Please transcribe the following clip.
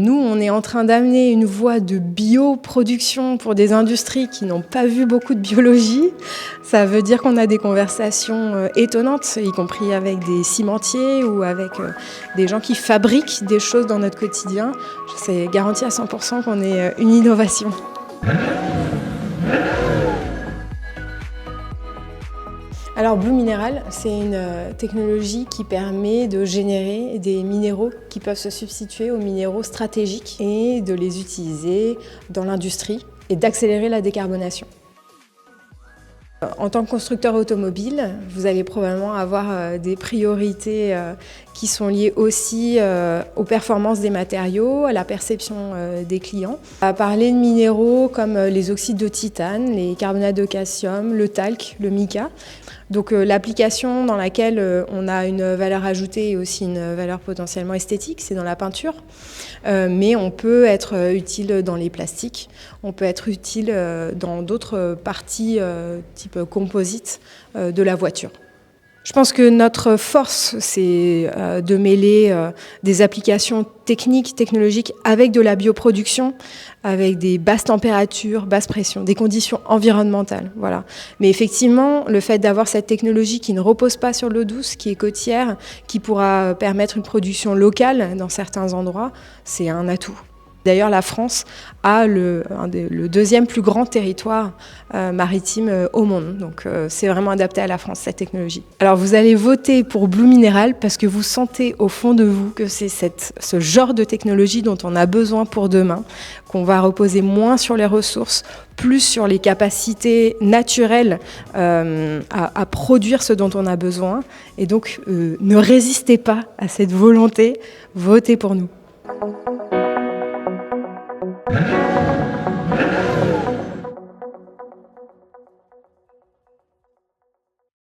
Nous, on est en train d'amener une voie de bioproduction pour des industries qui n'ont pas vu beaucoup de biologie. Ça veut dire qu'on a des conversations étonnantes, y compris avec des cimentiers ou avec des gens qui fabriquent des choses dans notre quotidien. C'est garanti à 100% qu'on ait une innovation. Alors Blue Mineral, c'est une technologie qui permet de générer des minéraux qui peuvent se substituer aux minéraux stratégiques et de les utiliser dans l'industrie et d'accélérer la décarbonation. En tant que constructeur automobile, vous allez probablement avoir des priorités qui sont liées aussi aux performances des matériaux, à la perception des clients. On va parler de minéraux comme les oxydes de titane, les carbonates de calcium, le talc, le mica. Donc l'application dans laquelle on a une valeur ajoutée et aussi une valeur potentiellement esthétique, c'est dans la peinture. Mais on peut être utile dans les plastiques, on peut être utile dans d'autres parties type composite de la voiture. Je pense que notre force, c'est de mêler des applications techniques, technologiques avec de la bioproduction, avec des basses températures, basses pressions, des conditions environnementales. Voilà. Mais effectivement, le fait d'avoir cette technologie qui ne repose pas sur l'eau douce, qui est côtière, qui pourra permettre une production locale dans certains endroits, c'est un atout. D'ailleurs, la France a le deuxième plus grand territoire maritime au monde. Donc, c'est vraiment adapté à la France, cette technologie. Alors, vous allez voter pour Blue Mineral parce que vous sentez au fond de vous que c'est ce genre de technologie dont on a besoin pour demain, qu'on va reposer moins sur les ressources, plus sur les capacités naturelles à produire ce dont on a besoin. Et donc, ne résistez pas à cette volonté, votez pour nous.